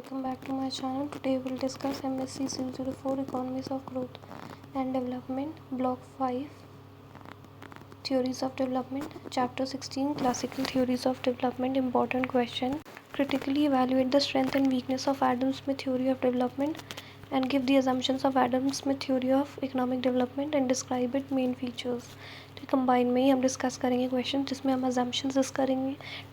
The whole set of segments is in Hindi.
Welcome back to my channel. Today we will discuss MSc 004 Economies of Growth and Development, Block 5, Theories of Development, Chapter 16, Classical Theories of Development. Important question. Critically evaluate the strength and weakness of Adam Smith theory of development and give the assumptions of Adam Smith theory of economic development and describe its main features. तो कंबाइन में ही हम डिस्कस करेंगे क्वेश्चन जिसमें हम अजम्पशंस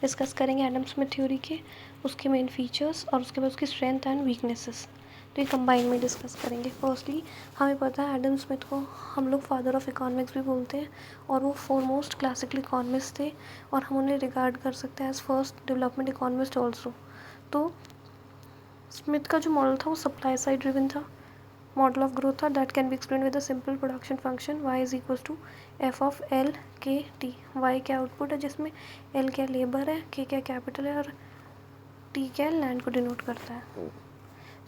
डिस्कस करेंगे एडम स्मिथ थ्योरी के, उसके मेन फीचर्स और उसके बाद उसकी स्ट्रेंथ एंड वीकनेसेस। तो ये कंबाइन में डिस्कस करेंगे। फर्स्टली हमें पता है एडम स्मिथ को हम लोग फादर ऑफ इकोनॉमिक्स भी बोलते हैं और वो फॉरमोस्ट क्लासिकल इकोनॉमिस्ट थे और हम उन्हें रिगार्ड कर सकते हैं as first development economist also. तो स्मिथ का जो मॉडल था वो सप्लाई साइड ड्रिवन था, मॉडल ऑफ ग्रोथ था that can be explain with a simple production function y is equal to F of L K T. Y क्या आउटपुट है जिसमें एल क्या लेबर है, के क्या कैपिटल है और टी क्या लैंड को डिनोट करता है।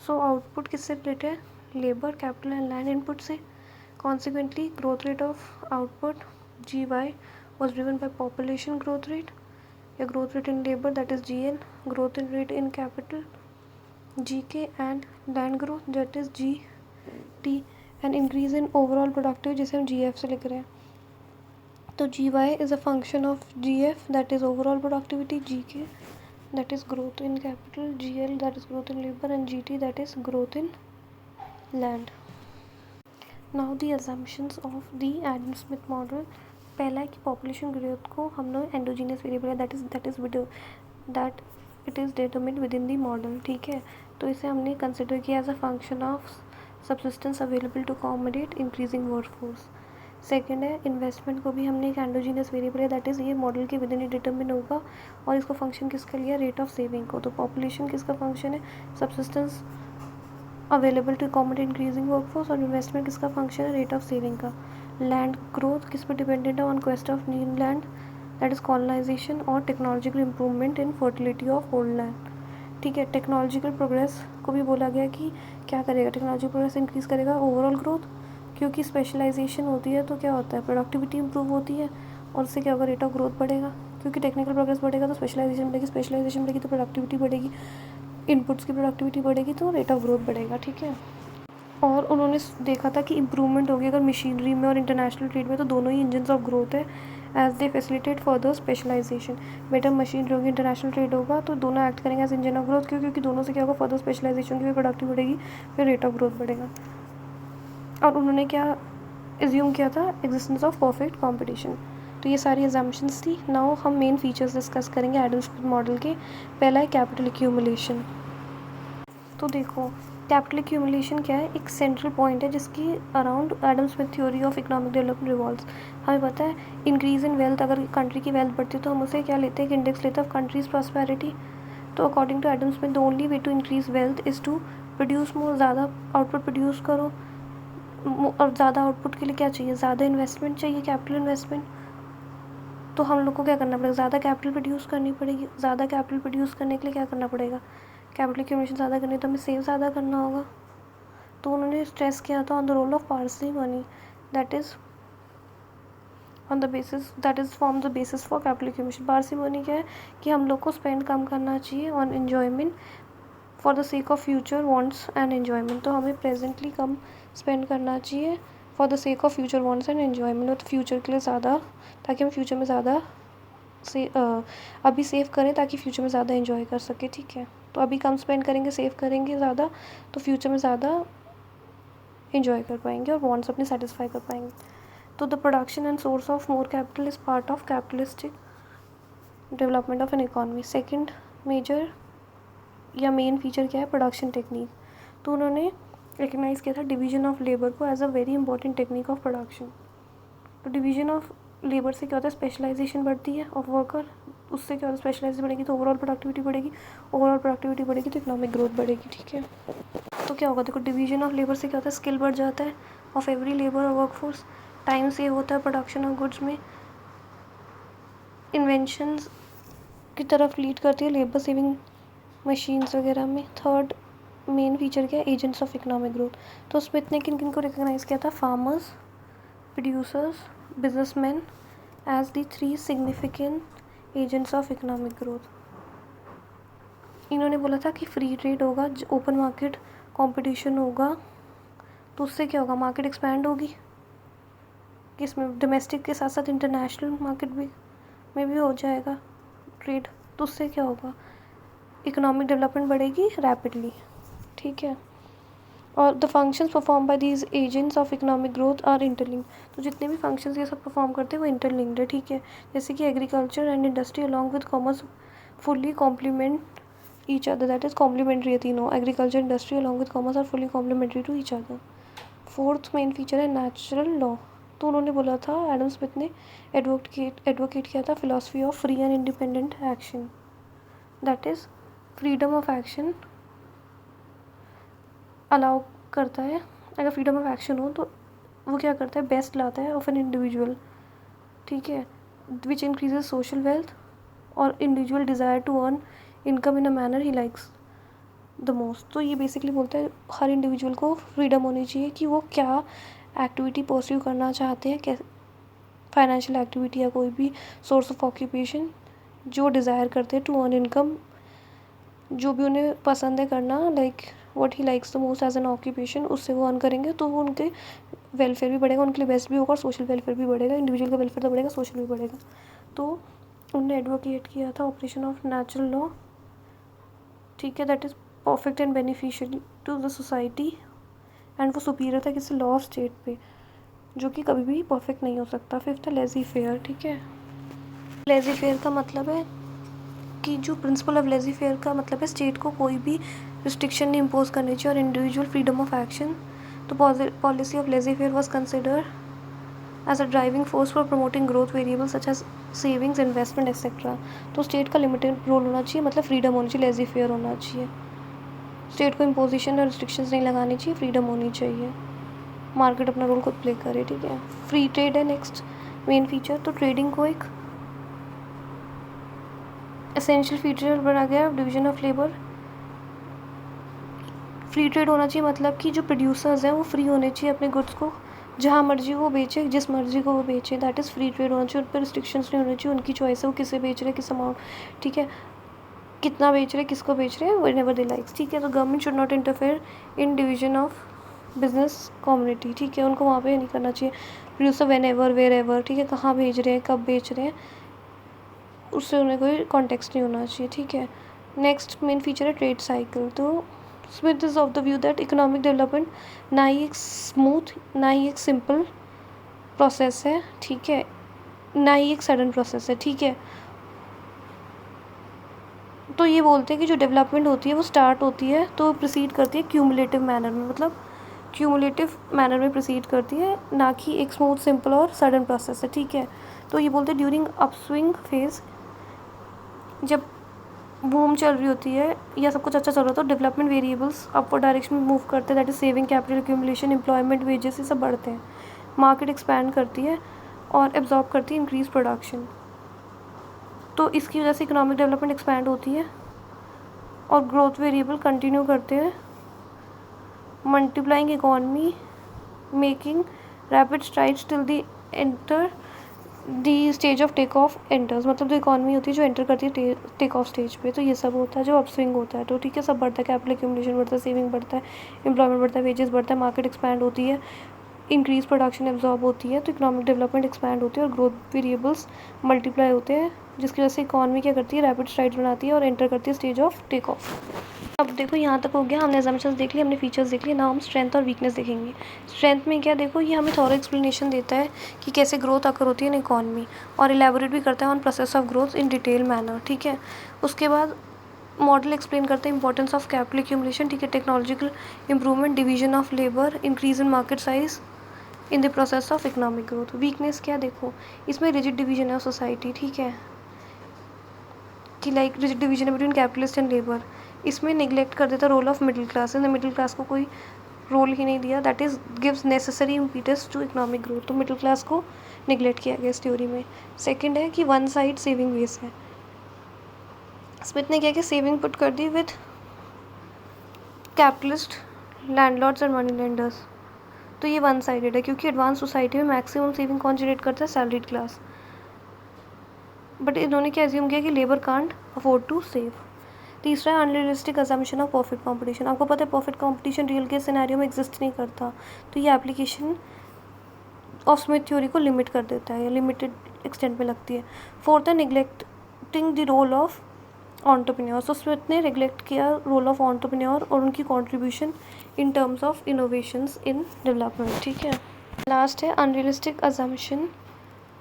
सो आउटपुट किससे रिलेटेड है? Labour, capital and land input से। Consequently growth rate of output G Y was driven by population growth rate या growth rate in labour that is G L, growth in rate in capital G K and land growth that is G T and increase in overall productive जिसे हम जी एफ से लिख रहे हैं। तो G Y is a function of G F that is overall productivity, G K that is growth in capital, G L that is growth in labour and G T that is growth in land. Now the assumptions of the Adam Smith model. पहला है कि पॉपुलेशन ग्रोथ को हम लोग एंडोजीनियस वेरिएबल है that it is determined within the model. ठीक है, तो इसे हमने कंसिडर किया as a function of subsistence available to accommodate increasing workforce. Second है इन्वेस्टमेंट को भी हमने एक एंडोजीनियस वेरिएबल है दैट इज़ ये मॉडल के विद इन ही डिटरमिन होगा और इसको फंक्शन किसका लिया? रेट ऑफ सेविंग को। तो पॉपुलेशन किसका फंक्शन है? Subsistence available to accommodate increasing workforce और इन्वेस्टमेंट किसका फंक्शन है? रेट ऑफ सेविंग का। लैंड ग्रोथ किस पर डिपेंडेंट है? On quest of new land that is colonisation और technological improvement in fertility of old land. ठीक है, टेक्नोलॉजिकल प्रोग्रेस को भी बोला गया कि क्या करेगा? टेक्नोलॉजिकल प्रोग्रेस इंक्रीज़ करेगा ओवरऑल ग्रोथ, क्योंकि स्पेशलाइजेशन होती है तो क्या होता है? प्रोडक्टिविटी इंप्रूव होती है और उससे क्या होगा? रेट ऑफ ग्रोथ बढ़ेगा, क्योंकि टेक्निकल प्रोग्रेस बढ़ेगा तो स्पेशलाइजेशन बढ़ेगी तो प्रोडक्टिविटी बढ़ेगी, इनपुट्स की प्रोडक्टिविटी बढ़ेगी तो रेट ऑफ ग्रोथ बढ़ेगा। ठीक है, और उन्होंने देखा था कि इम्प्रूवमेंट होगी अगर मशीनरी में और इंटरनेशनल ट्रेड में, तो दोनों ही इंजन ऑफ ग्रोथ है as they facilitate further specialisation. Better machinery होगी, इंटरनेशनल ट्रेड होगा तो दोनों एक्ट करेंगे एज इंजन ऑफ ग्रोथ, क्योंकि दोनों से क्या होगा? फर्दर स्पेशलाइजेशन की प्रोडक्टिविटी बढ़ेगी, फिर रेट ऑफ ग्रोथ बढ़ेगा। और उन्होंने क्या एज्यूम किया था? Existence of perfect competition. तो ये सारी एजम्पशंस थी। नाउ हम मेन फीचर्स डिस्कस करेंगे एडम स्मिथ मॉडल के। पहला है कैपिटल एक्यूमुलेशन। तो देखो कैपिटल एक्यूमुलेशन क्या है? एक सेंट्रल पॉइंट है जिसकी around Adam Smith theory of economic development revolves. हमें पता है इंक्रीज इन वेल्थ, अगर कंट्री की वेल्थ बढ़ती है तो हम उसे क्या लेते हैं? एक इंडेक्स लेते हैं ऑफ कंट्रीज प्रॉस्पेरिटी। तो according to Adam Smith the only way to increase wealth is to produce more, ज़्यादा आउटपुट प्रोड्यूस करो। और ज़्यादा आउटपुट के लिए क्या चाहिए? ज़्यादा इन्वेस्टमेंट चाहिए, कैपिटल इन्वेस्टमेंट। तो हम लोग को क्या करना पड़ेगा? ज़्यादा कैपिटल प्रोड्यूस करनी पड़ेगी। ज़्यादा कैपिटल प्रोड्यूस करने के लिए क्या करना पड़ेगा? कैपिटल एक्यूमुलेशन ज़्यादा करनी है तो हमें सेव ज़्यादा करना होगा। तो उन्होंने स्ट्रेस किया था on the role of parsimony that is form the basis for capital accumulation. Parsimony क्या है? कि हम लोग को स्पेंड कम करना चाहिए on enjoyment for the sake of future wants and enjoyment. तो हमें प्रेजेंटली कम स्पेंड करना चाहिए for the sake of future wants and enjoyment, और फ्यूचर के लिए ज़्यादा, ताकि हम फ्यूचर में ज़्यादा से अभी सेव करें ताकि फ्यूचर में ज़्यादा एंजॉय कर सके। ठीक है, तो अभी कम स्पेंड करेंगे, सेव करेंगे ज़्यादा, तो फ्यूचर में ज़्यादा एंजॉय कर पाएंगे और वांट्स अपने सेटिस्फाई कर पाएंगे। तो the production and source of more capital is part of capitalistic development of an economy. Second major या मेन फीचर क्या है? Production technique. तो उन्होंने रिकग्नाइज़ किया था डिवीजन ऑफ लेबर को as a very important technique of production. तो डिवीजन ऑफ लेबर से क्या होता है? स्पेशलाइजेशन बढ़ती है ऑफ वर्कर, उससे क्या होता है? स्पेशलाइजेशन बढ़ेगी तो ओवरऑल प्रोडक्टिविटी बढ़ेगी, ओवरऑल प्रोडक्टिविटी बढ़ेगी तो इकोनॉमिक ग्रोथ बढ़ेगी। ठीक है, तो क्या होगा? देखो डिवीजन ऑफ लेबर से क्या होता है? स्किल बढ़ जाता है ऑफ एवरी लेबर और वर्कफोर्स, टाइम सेव होता है प्रोडक्शन ऑफ गुड्स में, इन्वेंशंस की तरफ लीड करती है लेबर सेविंग मशीन्स वगैरह में। थर्ड मेन फीचर क्या है? Agents of economic growth. तो स्मिथ ने किन किन को रिकॉग्नाइज़ किया था? Farmers, producers, businessman as the 3 significant agents of economic growth. इन्होंने बोला था कि फ्री ट्रेड होगा, ओपन मार्केट कंपटीशन होगा, तो उससे क्या होगा, मार्केट एक्सपैंड होगी, किसमें, डोमेस्टिक के साथ साथ इंटरनेशनल मार्केट में भी हो जाएगा ट्रेड, तो उससे क्या होगा, इकोनॉमिक डेवलपमेंट बढ़ेगी रैपिडली, ठीक है। और the functions perform by these agents of economic growth are interlinked, तो जितने भी फंक्शंस ये सब परफॉर्म करते हैं वो इंटरलिंक्ड है, ठीक है। जैसे कि agriculture and industry along with commerce fully complement each other, that is complementary है तीनों, agriculture industry along with commerce are fully complementary to each other. Fourth main feature है नेचुरल लॉ, तो उन्होंने बोला था, एडम स्मिथ ने एडवोकेट किया था philosophy of free and independent action, that is freedom of action allow करता है। अगर फ्रीडम ऑफ एक्शन हो तो वो क्या करता है, बेस्ट लाता है ऑफ एन इंडिविजुअल, ठीक है, विच इंक्रीजेज सोशल वेल्थ और individual desire to earn income in a manner he likes the most. तो ये बेसिकली बोलता है हर इंडिविजुअल को फ्रीडम होनी चाहिए कि वो क्या एक्टिविटी परस्यू करना चाहते हैं, कैसे फाइनेंशियल एक्टिविटी या कोई भी सोर्स ऑफ ऑक्यूपेशन जो डिज़ायर करते हैं टू अर्न इनकम, जो भी उन्हें पसंद है करना, like what he likes the most as an occupation, उससे वो अर्न करेंगे तो वो उनके वेलफेयर भी बढ़ेगा, उनके लिए बेस्ट भी होगा और सोशल वेलफेयर भी बढ़ेगा, इंडिविजुअल का वेलफेयर तो बढ़ेगा, सोशल भी बढ़ेगा। तो उन्होंने एडवोकेट किया था ऑपरेशन ऑफ नेचुरल लॉ, ठीक है, that is perfect and beneficial to the society, and वो सुपीरियर था किसी लॉ ऑफ स्टेट पे, जो कि कभी भी परफेक्ट नहीं हो सकता। फिफ्थ है लेजी फेयर, ठीक है। लेजी फेयर का मतलब है कि जो प्रिंसिपल ऑफ लेजी फेयर का मतलब है स्टेट को कोई भी रिस्ट्रिक्शन नहीं इम्पोज करनी चाहिए और इंडिविजुअल फ्रीडम ऑफ एक्शन। तो policy of laissez faire was consider as a driving force for promoting growth variables such as savings, investment etcetera. तो स्टेट का लिमिटेड रोल होना चाहिए, मतलब फ्रीडम होनी चाहिए, लेजी फेयर होना चाहिए, स्टेट को इम्पोजिशन और रिस्ट्रिक्शंस नहीं लगानी चाहिए, फ्रीडम होनी चाहिए, मार्केट अपना रोल खुद प्ले करे, ठीक है। फ्री ट्रेड है नेक्स्ट मेन फीचर, तो ट्रेडिंग को एक एसेंशियल फीचर बना गया division of labour. Free trade होना चाहिए मतलब कि जो प्रोड्यूसर्स हैं वो फ्री होने चाहिए, अपने गुड्स को जहाँ मर्जी वो बेचे, जिस मर्जी को वो बेचे, दैट इज़ फ्री ट्रेड होना चाहिए। उन पर रिस्ट्रिक्शंस नहीं होनी चाहिए, उनकी चॉइस है वो किसे बेच रहे हैं, किस अमाउंट, ठीक है, कितना बेच रहे हैं, किसको बेच रहे हैं, व्हेनेवर दे लाइक्स, ठीक है। तो government should not interfere in division of business community, ठीक है, उनको वहाँ पे नहीं करना चाहिए। प्रोड्यूसर व्हेनेवर वेयर एवर, ठीक है, कहाँ भेज रहे हैं, कब बेच रहे हैं, उससे उन्हें कोई कॉन्टेक्स्ट नहीं होना चाहिए, ठीक है। नेक्स्ट मेन फीचर है ट्रेड साइकिल। तो Smith is of the view that economic development ना ही एक स्मूथ, ना ही एक सिंपल प्रोसेस है, ठीक है, ना ही एक सडन प्रोसेस है, ठीक है। तो ये बोलते हैं कि जो डेवलपमेंट होती है वो स्टार्ट होती है तो प्रोसीड करती है क्यूमुलेटिव मैनर में, मतलब क्यूमुलेटिव मैनर में प्रोसीड करती है, ना कि एक स्मूथ सिंपल और सडन प्रोसेस है, ठीक है। तो ये बोलते हैं ड्यूरिंग अपस्विंग फेज, जब बूम चल रही होती है या सब कुछ अच्छा चल रहा होता है, तो डेवलपमेंट वेरिएबल्स अपवर्ड डायरेक्शन में मूव करते हैं, that is saving, capital accumulation, employment, wages, ये सब बढ़ते हैं, मार्केट एक्सपैंड करती है और एब्जॉर्ब करती है इंक्रीज प्रोडक्शन। तो इसकी वजह से इकोनॉमिक डेवलपमेंट एक्सपैंड होती है और ग्रोथ वेरिएबल कंटिन्यू करते हैं, multiplying economy, making rapid strides till the enter the stage of take off enters, मतलब जो इकॉनमी होती है जो एंटर करती है टेक ऑफ स्टेज पे। तो ये सब होता है जो अपस्विंग होता है, तो ठीक है, सब बढ़ता है, कैपिटल एक्यूमुलेशन बढ़ता है, सेविंग बढ़ता है, एम्प्लॉयमेंट बढ़ता है, वेजेस बढ़ता है, मार्केट एक्सपैंड होती है, इंक्रीज प्रोडक्शन एब्जॉर्ब होती है, तो इकोनॉमिक डेवलपमेंट एक्सपैंड होती है और ग्रोथ वेरिएबल्स मल्टीप्लाई होते हैं, जिसकी वजह से इकॉनमी क्या करती है, रैपिड स्ट्राइड्स बनाती है और एंटर करती है स्टेज ऑफ टेक ऑफ। अब देखो यहाँ तक हो गया, हमने असम्पशंस देख लिए, हमने फीचर्स देख लिए, ना हम स्ट्रेंथ और वीकनेस देखेंगे। स्ट्रेंथ में क्या, देखो ये हमें थोड़ा एक्सप्लेनेशन देता है कि कैसे ग्रोथ अकर होती है इन इकॉनमी और इलेबोरेट भी करता है on process of growth in detail manner, ठीक है। उसके बाद मॉडल एक्सप्लेन करते हैं इंपॉर्टेंस ऑफ कैपिटल एक्यूमुलेशन, ठीक है, technological improvement, division of labour, increase in market size in the process of economic growth. Weakness क्या, देखो इसमें रिजिड डिवीजन है सोसाइटी, ठीक है, कि लाइक रिजिड डिवीजन है बिटवीन कैपिटलिस्ट एंड लेबर, इसमें निगलेक्ट कर देता रोल ऑफ मिडिल क्लास, इन मिडिल क्लास को कोई रोल ही नहीं दिया, that is gives necessary impetus to economic growth, तो मिडिल क्लास को निगलेक्ट किया गया इस थ्योरी में। सेकंड है कि वन साइड सेविंग बेस है, स्मिथ ने क्या कि सेविंग पुट कर दी विद कैपिटलिस्ट, लैंडलॉर्ड्स और मनी लेंडर्स, तो ये वन साइडेड है क्योंकि एडवांस सोसाइटी में मैक्सिमम सेविंग कौन जनरेट करता है, सैलरीड क्लास। बट इन्होंने क्या एज्यूम किया कि labour can't afford to save. तीसरा है unrealistic assumption of perfect competition. आपको पता है परफेक्ट कंपटीशन रियल के सिनेरियो में एग्जिस्ट नहीं करता, तो ये एप्लीकेशन ऑफ स्मिथ थ्योरी को लिमिट कर देता है या लिमिटेड एक्सटेंट में लगती है। फोर्थ है neglecting the role of entrepreneur. तो स्मिथ ने निगलेक्ट किया रोल ऑफ एंटरप्रेन्योर और उनकी contribution in terms of innovations in development. ठीक है, लास्ट है unrealistic assumption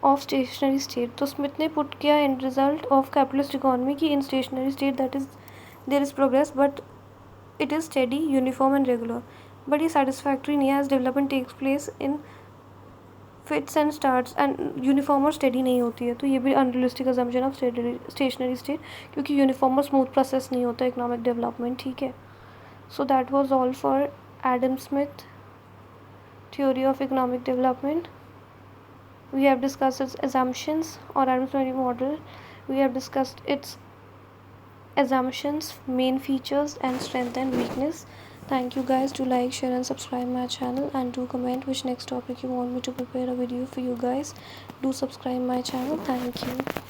of stationary state. तो स्मिथ ने पुट किया end result of capitalist economy की in stationary state that is there is progress but it is steady uniform and regular. But ये सेटिस्फैक्ट्री नहीं है as development takes place in fits and starts and uniform और स्टेडी नहीं होती है। तो ये भी unrealistic assumption of stationary state, क्योंकि यूनिफॉर्म और स्मूथ प्रोसेस नहीं होता इकोनॉमिक डेवलपमेंट। ठीक है, so that was all for Adam Smith theory of economic development. We have discussed its assumptions or Adam Smith model. We have discussed its assumptions, main features and strength and weakness. Thank you guys. Do like, share and subscribe my channel, and do comment which next topic you want me to prepare a video for you guys. Do subscribe my channel. Thank you.